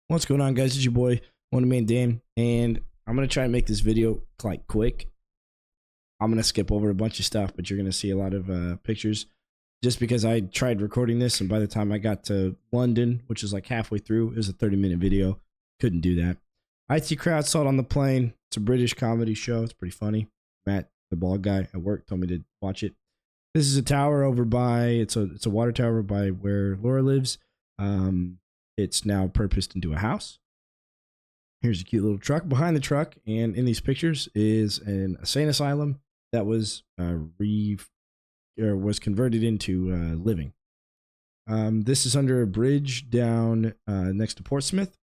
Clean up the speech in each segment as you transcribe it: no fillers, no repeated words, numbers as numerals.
What's going on, guys? It's your boy MotoManDan, and I'm gonna try and make this video like quick. I'm gonna skip over a bunch of stuff, but you're gonna see a lot of pictures just because I tried recording this, and by the time I got to London, which is like halfway through, it was a 30-minute video. Couldn't do that. IT Crowd saw it on the plane. It's a British comedy show. It's pretty funny. Matt, the bald guy at work, told me to watch it. This is a tower over by it's a water tower by where Laura lives. It's now purposed into a house. Here's a cute little truck. Behind the truck and in these pictures is an insane asylum that was was converted into living. This is under a bridge down next to Portsmouth.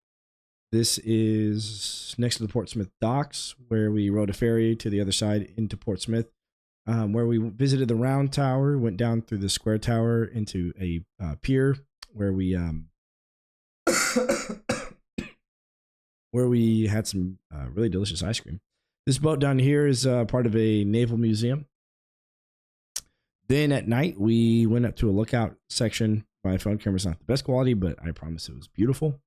This is next to the Portsmouth docks, where we rode a ferry to the other side into Portsmouth, where we visited the round tower, went down through the square tower into a pier where we where we had some really delicious ice cream. This boat down here is part of a naval museum. Then at night, we went up to a lookout section. My phone camera's not the best quality, but I promise it was beautiful.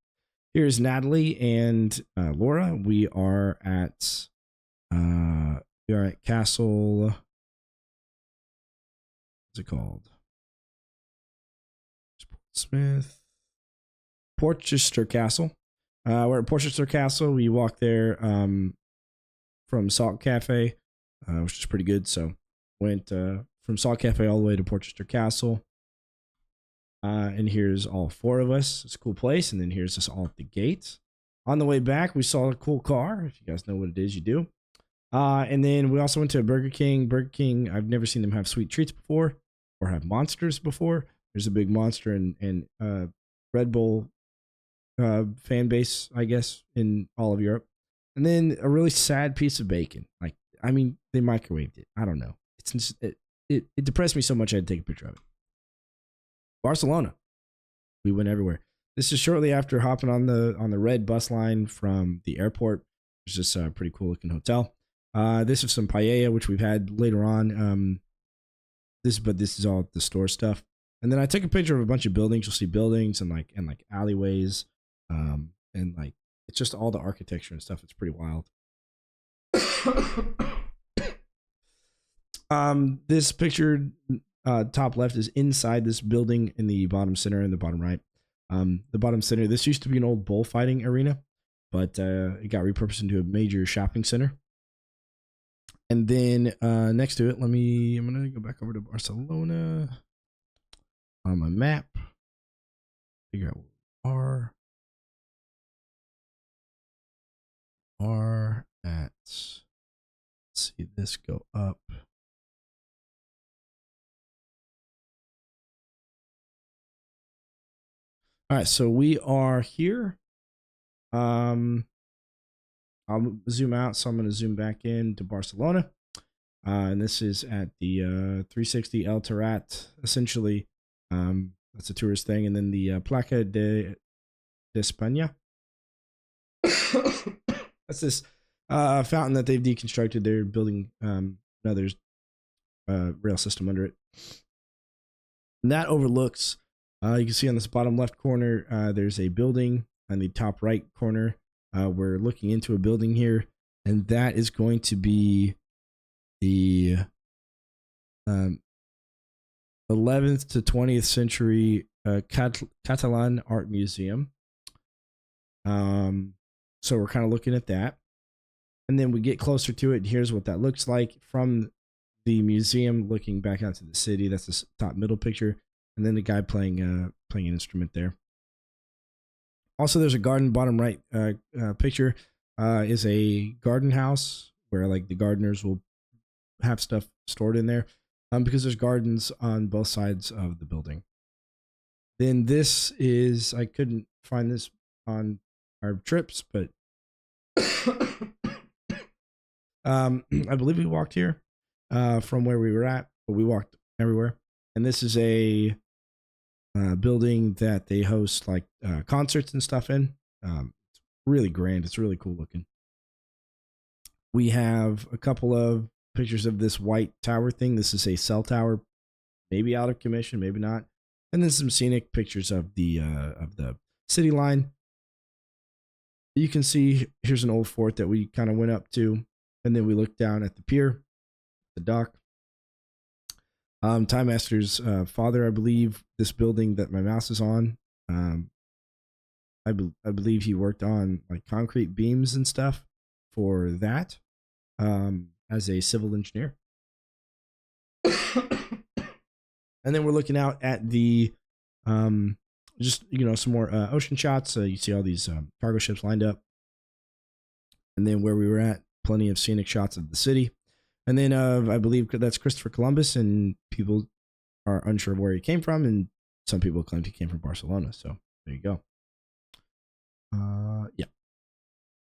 Here's Natalie and Laura. We are at Castle. What's it called? Portsmouth. Portchester Castle. We're at Portchester Castle. We walked there from Salt Cafe, which is pretty good. So went from Salt Cafe all the way to Portchester Castle. And here's all four of us. It's a cool place. And then here's us all at the gate. On the way back, we saw a cool car. If you guys know what it is, you do. And then we also went to Burger King. Burger King, I've never seen them have sweet treats before or have monsters before. There's a big monster and Red Bull fan base, I guess, in all of Europe. And then a really sad piece of bacon. Like, I mean, they microwaved it. I don't know. It depressed me so much I had to take a picture of it. Barcelona. We went everywhere. This is shortly after hopping on the red bus line from the airport. It's just a pretty cool looking hotel. This is some paella, which we've had later on. This is all the store stuff. And then I took a picture of a bunch of buildings. You'll see buildings and like alleyways. And like it's just all the architecture and stuff. It's pretty wild. This picture top left is inside this building in the bottom center and the bottom right. The bottom center, this used to be an old bullfighting arena, but it got repurposed into a major shopping center. And then next to it, I'm gonna go back over to Barcelona on my map. Figure out where we are at. Let's see this go up. All right, so we are here. I'll zoom out, so I'm going to zoom back in to Barcelona. And this is at the 360 El Terrat, essentially. That's a tourist thing. And then the Placa de España. That's this fountain that they've deconstructed. They're building another rail system under it. And that overlooks, you can see on this bottom left corner, there's a building. On the top right corner, we're looking into a building here. And that is going to be the 11th to 20th century Catalan Art Museum. So we're kind of looking at that. And then we get closer to it. And here's what that looks like from the museum looking back out to the city. That's the top middle picture. And then the guy playing an instrument there. Also, there's a garden bottom right picture. Is a garden house where like the gardeners will have stuff stored in there because there's gardens on both sides of the building. Then this is, I couldn't find this on our trips, but I believe we walked here from where we were at, but we walked everywhere. And this is a building that they host like concerts and stuff in. It's really grand. It's really cool looking. We have a couple of pictures of this white tower thing. This is a cell tower, maybe out of commission, maybe not. And then some scenic pictures of the city line. You can see here's an old fort that we kind of went up to, and then we looked down at the pier, the dock. TimeMaster's father, I believe, this building that my mouse is on. I believe he worked on like concrete beams and stuff for that as a civil engineer. And then we're looking out at the just some more ocean shots. You see all these cargo ships lined up, and then where we were at, plenty of scenic shots of the city. And then I believe that's Christopher Columbus, and people are unsure of where he came from, and some people claimed he came from Barcelona. So there you go. Yeah.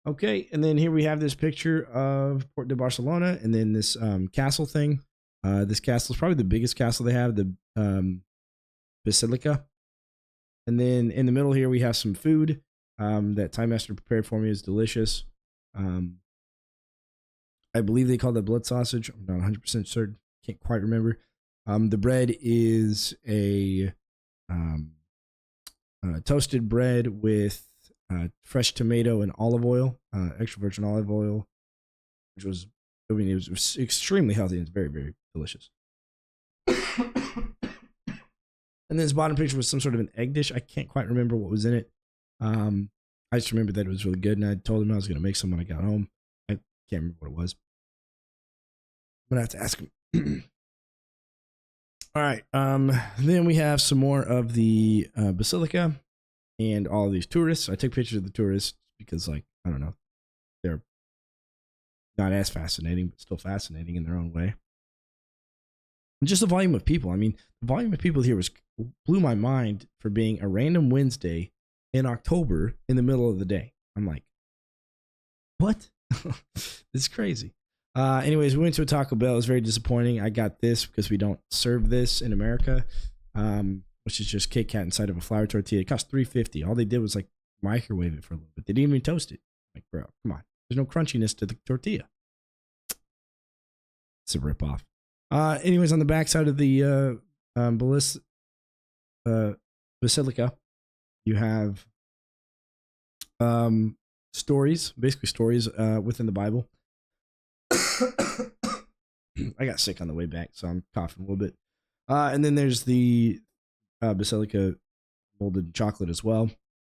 Okay, and then here we have this picture of Port de Barcelona, and then this castle thing. This castle is probably the biggest castle they have, the Basilica. And then in the middle here we have some food that TimeMaster prepared for me. Is delicious. I believe they call that blood sausage. I'm not 100% certain. Can't quite remember. The bread is a toasted bread with fresh tomato and olive oil, extra virgin olive oil, which was, it was extremely healthy and it's very, very delicious. And then this bottom picture was some sort of an egg dish. I can't quite remember what was in it. I just remember that it was really good, and I told him I was going to make some when I got home. I can't remember what it was. I'm going to have to ask him. All right. Then we have some more of the Basilica and all of these tourists. I took pictures of the tourists because, like, I don't know, they're not as fascinating, but still fascinating in their own way. And just the volume of people. I mean, the volume of people here blew my mind for being a random Wednesday in October in the middle of the day. I'm like, what? It's crazy. Anyways, we went to a Taco Bell. It was very disappointing. I got this because we don't serve this in America, which is just Kit Kat inside of a flour tortilla. It cost $3.50. All they did was like microwave it for a little bit. They didn't even toast it. Like, bro, come on. There's no crunchiness to the tortilla. It's a ripoff. Anyways, on the backside of the Basilica, you have stories, basically stories within the Bible. I got sick on the way back, so I'm coughing a little bit. And then there's the Basilica molded chocolate as well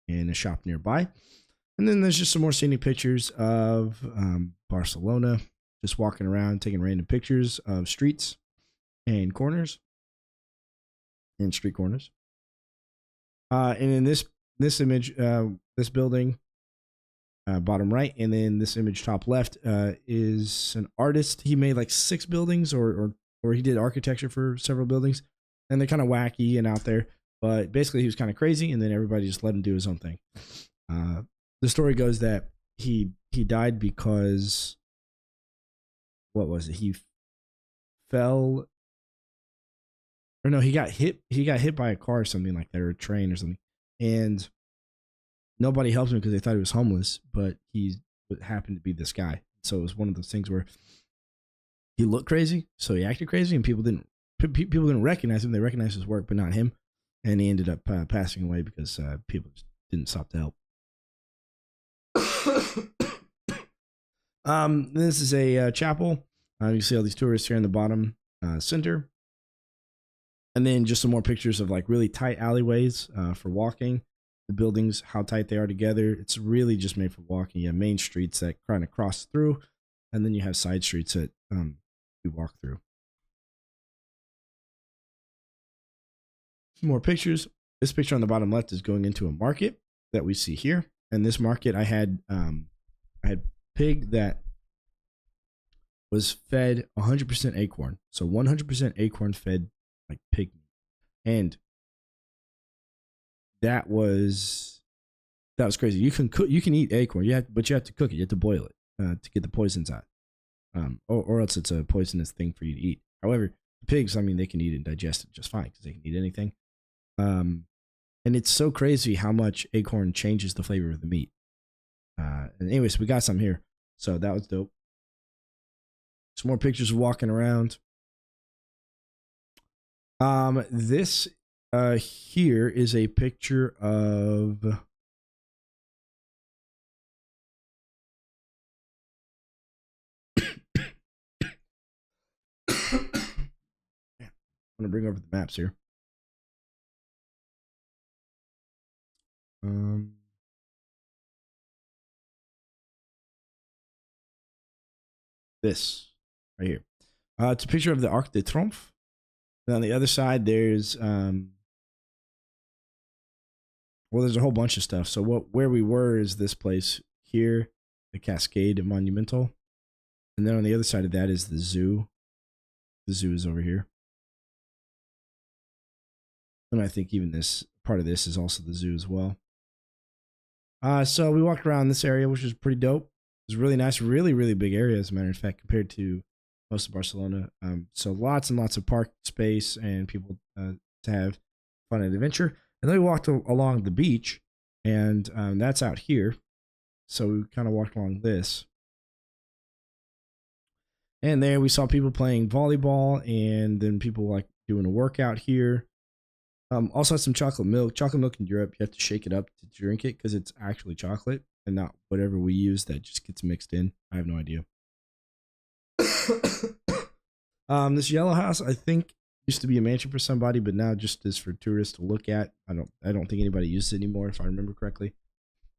in a shop nearby. And then there's just some more scenic pictures of Barcelona, just walking around, taking random pictures of streets and corners and street corners. And in this image, this building, bottom right, and then this image top left is an artist. He made like 6 buildings, or he did architecture for several buildings, and they're kind of wacky and out there. But basically, he was kind of crazy, and then everybody just let him do his own thing. The story goes that he died because, what was it? He fell, or no, he got hit. He got hit by a car or something like that, or a train or something, and nobody helped him because they thought he was homeless, but he happened to be this guy. So it was one of those things where he looked crazy, so he acted crazy, and people didn't recognize him. They recognized his work, but not him, and he ended up passing away because people just didn't stop to help. This is a chapel. You see all these tourists here in the bottom center, and then just some more pictures of like really tight alleyways for walking. The buildings, how tight they are together. It's really just made for walking. You have main streets that kind of cross through, and then you have side streets that you walk through. Some more pictures. This picture on the bottom left is going into a market that we see here. And this market, I had pig that was fed 100% acorn. So 100% acorn fed like pig meat. And that was crazy. You can eat acorn, but you have to cook it. You have to boil it to get the poisons out, or else it's a poisonous thing for you to eat. However, the pigs, I mean, they can eat it and digest it just fine because they can eat anything. And it's so crazy how much acorn changes the flavor of the meat. And anyways, we got some here, so that was dope. Some more pictures of walking around. This here is a picture of I'm gonna bring over the maps here. This right here. It's a picture of the Arc de Triomphe. And on the other side, there's well, there's a whole bunch of stuff. So where we were is this place here, the Cascade Monumental, and then on the other side of that is the zoo. The zoo is over here, and I think even this part of this is also the zoo as well. So we walked around this area, which was pretty dope. It was really nice, really big area, as a matter of fact, compared to most of Barcelona. So lots and lots of park space and people to have fun and adventure. And then we walked along the beach, and that's out here. So we kind of walked along this. And there we saw people playing volleyball, and then people like doing a workout here. Also had some chocolate milk. Chocolate milk in Europe, you have to shake it up to drink it because it's actually chocolate and not whatever we use that just gets mixed in. I have no idea. This yellow house, I think, used to be a mansion for somebody, but now just is for tourists to look at. I don't think anybody uses it anymore, if I remember correctly.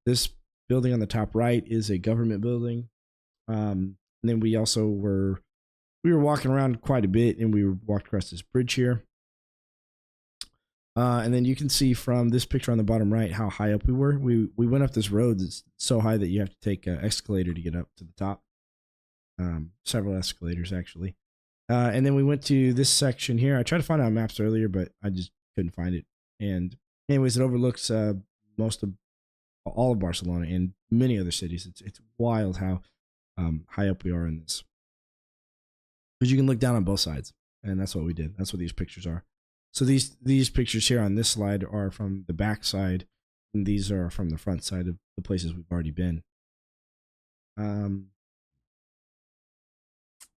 This building on the top right is a government building. And then we also were walking around quite a bit, and we walked across this bridge here. And then you can see from this picture on the bottom right how high up we were. We went up this road that's so high that you have to take an escalator to get up to the top. Several escalators, actually. And then we went to this section here. I tried to find it on maps earlier, but I just couldn't find it. And anyways, it overlooks all of Barcelona and many other cities. It's wild how high up we are in this. Because you can look down on both sides, and that's what we did. That's what these pictures are. So these pictures here on this slide are from the back side, and these are from the front side of the places we've already been.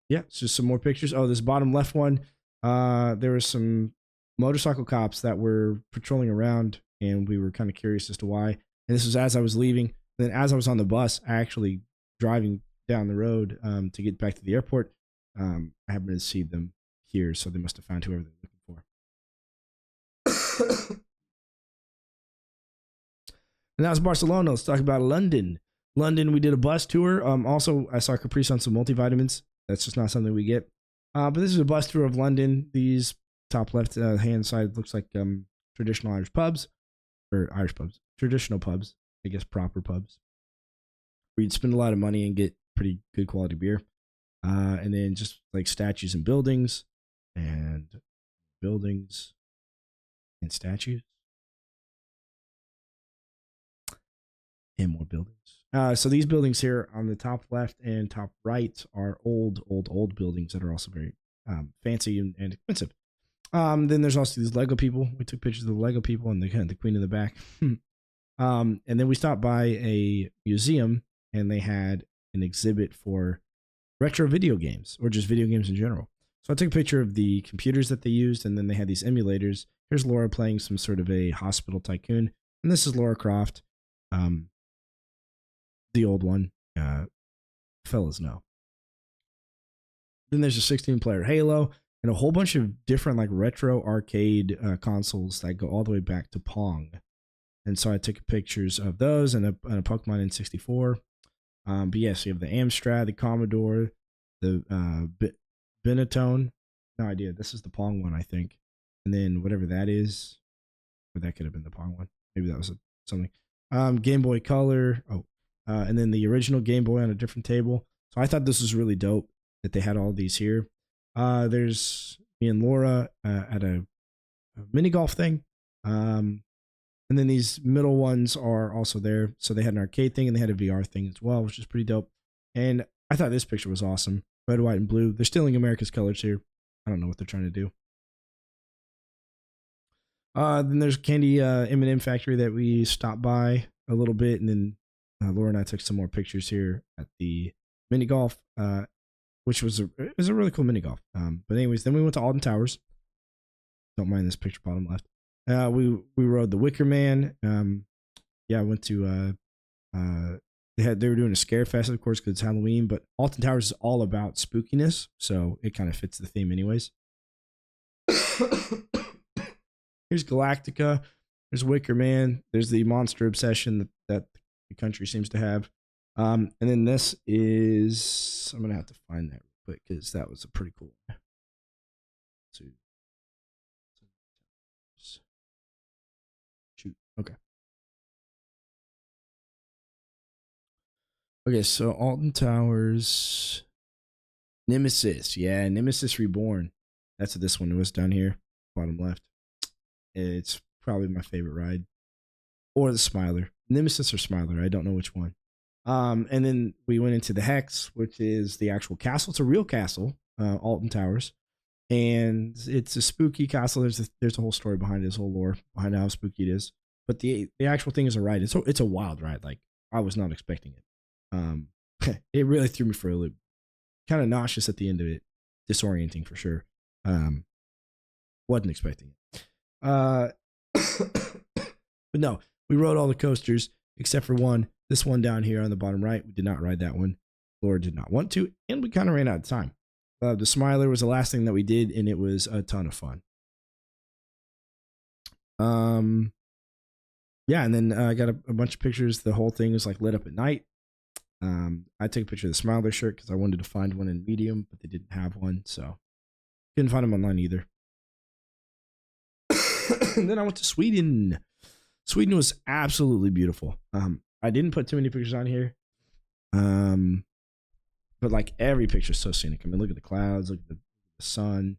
Yeah, it's just some more pictures. Oh, this bottom left one, there were some motorcycle cops that were patrolling around, and we were kind of curious as to why. And this was as I was leaving. And then as I was on the bus, actually driving down the road to get back to the airport, I happened to see them here, so they must have found whoever they're looking for. And that was Barcelona. Let's talk about London. London, we did a bus tour. Also, I saw Caprice on some multivitamins. That's just not something we get. But this is a bus tour of London. These top left hand side looks like traditional Irish pubs. Or Irish pubs. Traditional pubs. I guess proper pubs. Where you'd spend a lot of money and get pretty good quality beer. And then just like statues and buildings. And buildings. And statues. And more buildings. So these buildings here on the top left and top right are old buildings that are also very fancy and expensive. Then there's also these Lego people. We took pictures of the Lego people and the queen in the back. And then we stopped by a museum, and they had an exhibit for retro video games, or just video games in general. So I took a picture of the computers that they used, and then they had these emulators. Here's Laura playing some sort of a hospital tycoon, and this is Lara Croft. The old one, fellas know. Then there's a 16-player Halo and a whole bunch of different like retro arcade consoles that go all the way back to Pong. And so I took pictures of those and a Pokemon N64. But yes, you have the Amstrad, the Commodore, the Benetton. No idea. This is the Pong one, I think. And then whatever that is, or that could have been the Pong one. Maybe that was something. Game Boy Color. And then the original Game Boy on a different table. So I thought this was really dope that they had all these here. There's me and Laura at a mini golf thing. And then these middle ones are also there. So they had an arcade thing and they had a VR thing as well, which is pretty dope. And I thought this picture was awesome. Red, white, and blue. They're stealing America's colors here. I don't know what they're trying to do. Then there's Candy M&M Factory that we stopped by a little bit, and then Laura and I took some more pictures here at the mini golf, which was a really cool mini golf. But anyways, then we went to Alton Towers. Don't mind this picture bottom left. We rode the Wicker Man. I went to they were doing a scare fest, of course, because it's Halloween. But Alton Towers is all about spookiness, so it kind of fits the theme, anyways. Here's Galactica. There's Wicker Man. There's the monster obsession that the country seems to have. And then this is, I'm going to have to find that real quick because that was a pretty cool one. Shoot. Okay. Okay, so Alton Towers. Nemesis. Yeah, Nemesis Reborn. That's what this one was down here, bottom left. It's probably my favorite ride. Or the Smiler. Nemesis or Smiler. I don't know which one. And then we went into the Hex, which is the actual castle. It's a real castle, Alton Towers. And it's a spooky castle. There's a whole story behind it, this whole lore behind how spooky it is. But the actual thing is a ride. It's a wild ride. Like, I was not expecting it. It really threw me for a loop. Kind of nauseous at the end of it. Disorienting for sure. Wasn't expecting it. But no, we rode all the coasters except for one. This one down here on the bottom right. We did not ride that one. Laura did not want to, and we kind of ran out of time. The Smiler was the last thing that we did, and it was a ton of fun. Yeah, and then I got a bunch of pictures. The whole thing was like lit up at night. I took a picture of the Smiler shirt because I wanted to find one in medium, but they didn't have one, so couldn't find them online either. And then I went to Sweden. Sweden was absolutely beautiful. I didn't put too many pictures on here, but like every picture is so scenic. I mean, look at the clouds, look at the sun.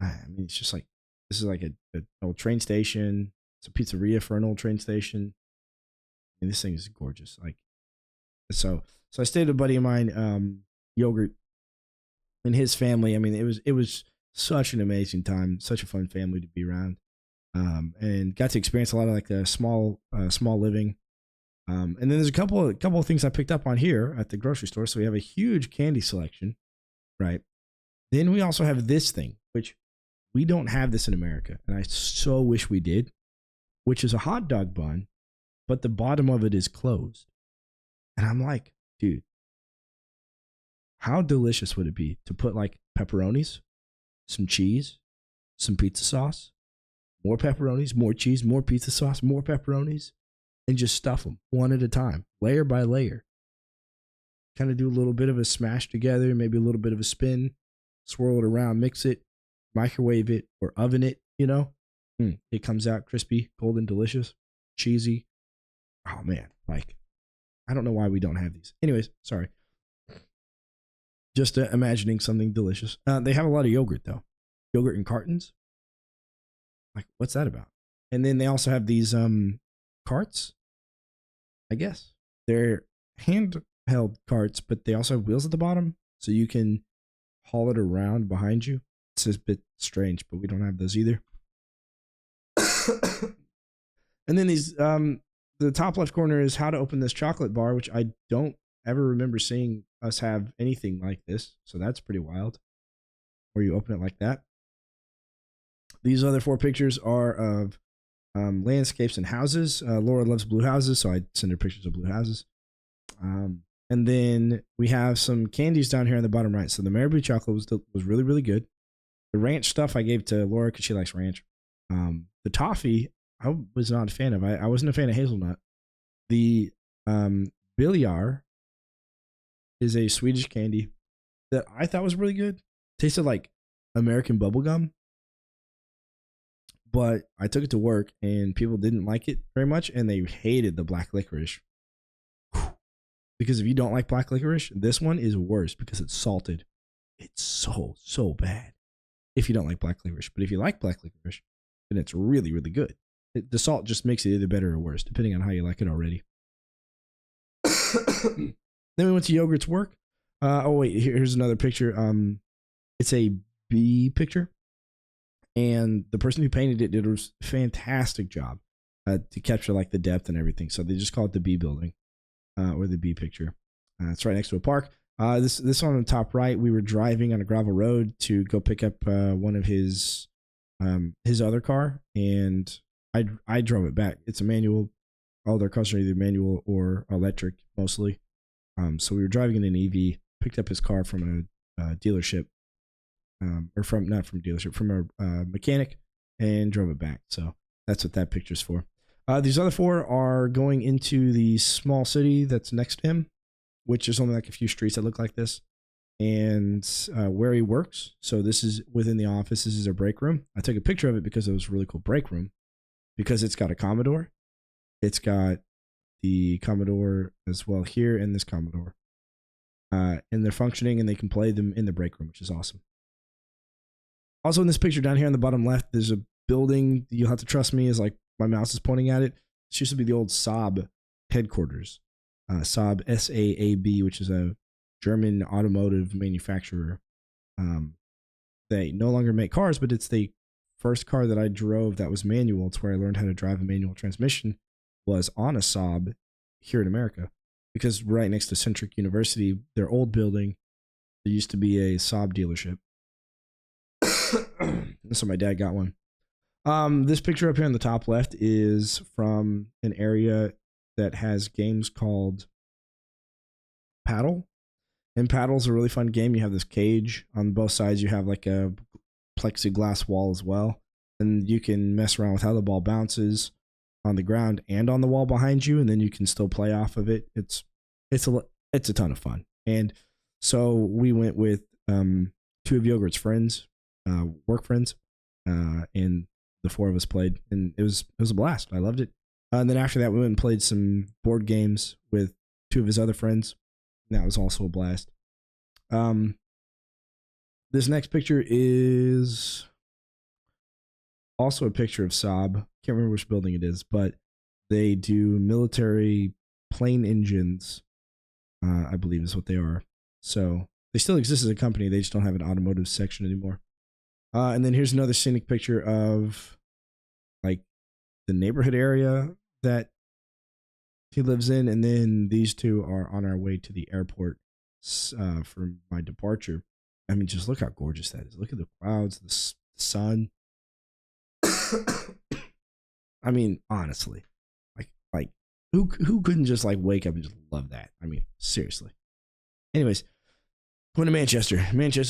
I mean, it's just like, this is like an old train station. It's a pizzeria for an old train station. I mean, this thing is gorgeous. Like, so I stayed with a buddy of mine, Y0gurt, and his family. I mean, it was such an amazing time, such a fun family to be around, and got to experience a lot of like the small living. And then there's a couple of things I picked up on here at the grocery store. So we have a huge candy selection, right? Then we also have this thing, which we don't have this in America, and I so wish we did, which is a hot dog bun, but the bottom of it is closed. And I'm like, dude, how delicious would it be to put like pepperonis, some cheese, some pizza sauce, more pepperonis, more cheese, more pizza sauce, more pepperonis, and just stuff them one at a time, layer by layer. Kind of do a little bit of a smash together, maybe a little bit of a spin, swirl it around, mix it, microwave it, or oven it, you know? It comes out crispy, golden, delicious, cheesy. Oh, man. Like, I don't know why we don't have these. Anyways, sorry. Just imagining something delicious. They have a lot of yogurt, though. Yogurt in cartons. Like, what's that about? And then they also have these carts, I guess. They're handheld carts, but they also have wheels at the bottom, so you can haul it around behind you. It's a bit strange, but we don't have those either. And then these, the top left corner is how to open this chocolate bar, which I don't ever remember seeing us have anything like this. So that's pretty wild, where you open it like that. These other 4 pictures are of landscapes and houses. Laura loves blue houses, so I send her pictures of blue houses. And then we have some candies down here on the bottom right. So the Marabou chocolate was really, really good. The ranch stuff I gave to Laura because she likes ranch. The toffee, I was not a fan of. I wasn't a fan of hazelnut. The Billiar is a Swedish candy that I thought was really good. Tasted like American bubblegum. But I took it to work and people didn't like it very much and they hated the black licorice. Because if you don't like black licorice, this one is worse because it's salted. It's so bad if you don't like black licorice. But if you like black licorice, then it's really, really good. The salt just makes it either better or worse, depending on how you like it already. Then we went to Y0gurt's work. Oh, wait, here's another picture. It's a bee picture. And the person who painted it did a fantastic job to capture like the depth and everything. So they just call it the bee building or the bee picture. It's right next to a park. This one on the top right, we were driving on a gravel road to go pick up one of his other car, and I drove it back. It's a manual. All their cars are either manual or electric mostly. So we were driving in an EV, picked up his car from a dealership, or from not from dealership, from a mechanic, and drove it back. So that's what that picture's for. These other 4 are going into the small city that's next to him, which is only like a few streets that look like this, and where he works. So this is within the office. This is a break room. I took a picture of it because it was a really cool break room, because it's got a Commodore. It's got the Commodore as well here, and this Commodore. And they're functioning, and they can play them in the break room, which is awesome. Also in this picture down here on the bottom left, there's a building. You'll have to trust me as like my mouse is pointing at it. This used to be the old Saab headquarters. Saab, S-A-A-B, which is a German automotive manufacturer. They no longer make cars, but it's the first car that I drove that was manual. It's where I learned how to drive a manual transmission, was on a Saab here in America. Because right next to Centric University, their old building, there used to be a Saab dealership. So my dad got one. This picture up here on the top left is from an area that has games called Paddle. And Paddle's a really fun game. You have this cage on both sides. You have like a plexiglass wall as well. And you can mess around with how the ball bounces on the ground and on the wall behind you, and then you can still play off of it. It's a ton of fun. And so we went with 2 of Y0gurt's friends, work friends, and the 4 of us played, and it was a blast. I loved it. And then after that, we went and played some board games with 2 of his other friends. And that was also a blast. This next picture is also a picture of Saab. Can't remember which building it is, but they do military plane engines, I believe is what they are. So they still exist as a company. They just don't have an automotive section anymore. And then here's another scenic picture of like the neighborhood area that he lives in. And then these 2 are on our way to the airport for my departure. I mean, just look how gorgeous that is. Look at the clouds, the sun. I mean, honestly, like who couldn't just like wake up and just love that? I mean, seriously. Anyways, went to Manchester,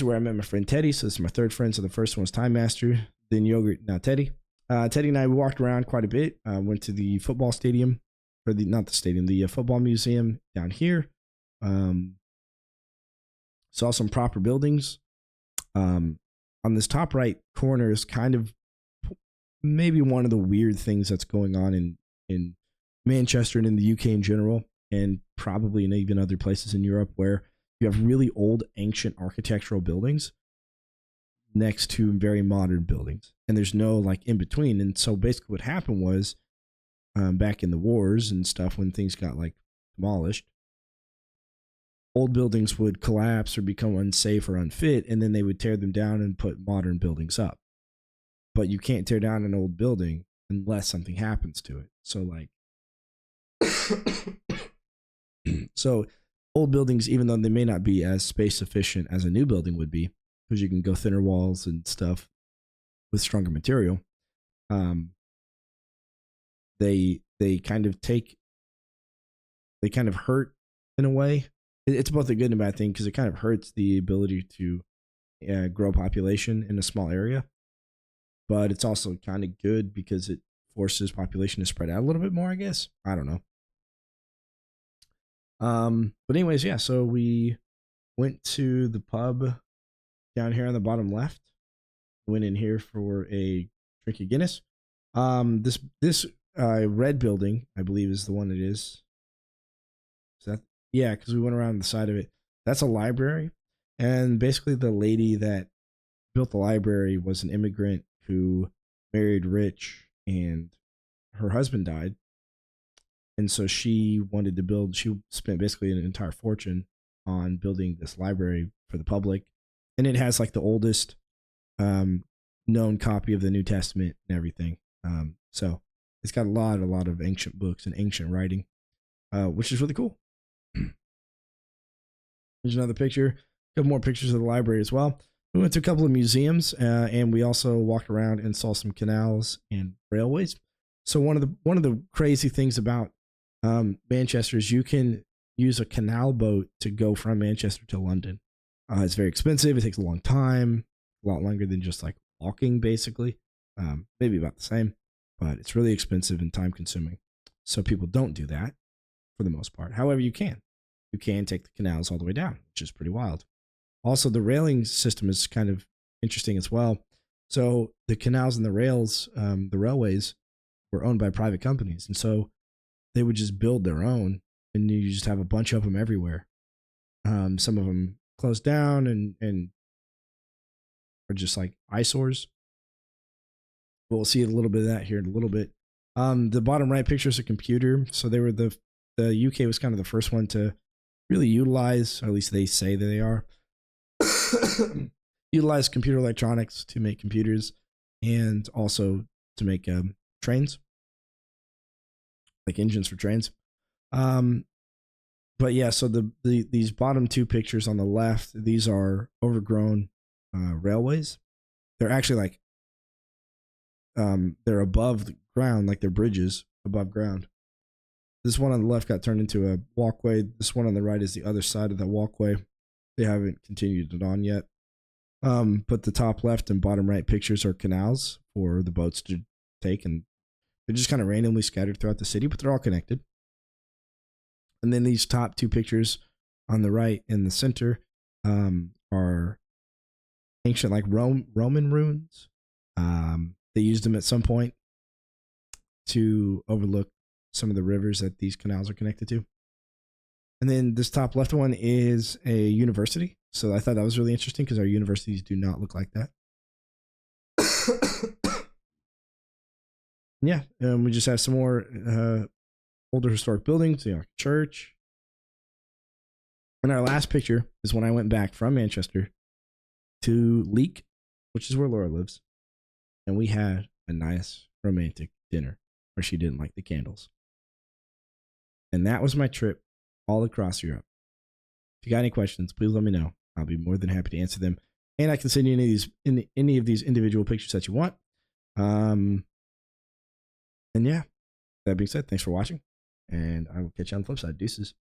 where I met my friend Teddy. So this is my 3rd friend. So the first one was TimeMaster, then Y0gurt, now Teddy. Teddy and I walked around quite a bit. Went to the football stadium, or the football museum down here. Saw some proper buildings. On this top right corner is kind of maybe one of the weird things that's going on in Manchester and in the UK in general, and probably in even other places in Europe, where you have really old, ancient architectural buildings next to very modern buildings, and there's no like in between. And so basically what happened was, back in the wars and stuff, when things got like demolished, old buildings would collapse or become unsafe or unfit, and then they would tear them down and put modern buildings up. But you can't tear down an old building unless something happens to it. So like so old buildings, even though they may not be as space efficient as a new building would be, because you can go thinner walls and stuff with stronger material, they kind of hurt in a way. It's both a good and bad thing, because it kind of hurts the ability to grow population in a small area, but it's also kind of good because it forces population to spread out a little bit more, I guess. I don't know. But anyways, yeah, so we went to the pub down here on the bottom left. Went in here for a drink of Guinness. This red building, I believe, is the one it is. Is that? Yeah, because we went around the side of it. That's a library. And basically the lady that built the library was an immigrant who married rich, and her husband died. And so she wanted to build, she spent basically an entire fortune on building this library for the public. And it has like the oldest known copy of the New Testament and everything. So it's got a lot of ancient books and ancient writing, which is really cool. Here's another picture, a couple more pictures of the library as well. We went to a couple of museums, and we also walked around and saw some canals and railways. So one of the crazy things about Manchester is you can use a canal boat to go from Manchester to London. It's very expensive. It takes a long time. a lot longer than just like walking, basically. Maybe about the same, but it's really expensive and time consuming. So people don't do that for the most part. However, you can take the canals all the way down, which is pretty wild. Also, the railing system is kind of interesting as well. So the canals and the rails, the railways, were owned by private companies, and so they would just build their own, and you just have a bunch of them everywhere. Some of them closed down and are just like eyesores. But we'll see a little bit of that here in a little bit. The bottom right picture is a computer. So they were the UK was kind of the first one to really utilize, or at least they say that they are, utilize computer electronics to make computers and also to make trains, like engines for trains. But yeah, so these bottom two pictures on the left, these are overgrown railways. They're actually like they're above the ground, like they're bridges above ground. This one on the left got turned into a walkway. This one on the right is the other side of that walkway. They haven't continued it on yet. But the top left and bottom right pictures are canals for the boats to take, and they're just kind of randomly scattered throughout the city, but they're all connected. And then these top two pictures on the right and the center are ancient, like Roman ruins. They used them at some point to overlook some of the rivers that these canals are connected to. And then this top left one is a university. So I thought that was really interesting because our universities do not look like that. Yeah, we just have some more older historic buildings, you know, church. And our last picture is when I went back from Manchester to Leek, which is where Laura lives. And we had a nice romantic dinner where she didn't like the candles. And that was my trip all across Europe. If you got any questions, please let me know. I'll be more than happy to answer them. And I can send you any of these individual pictures that you want. And yeah, that being said, thanks for watching. And I will catch you on the flip side. Deuces.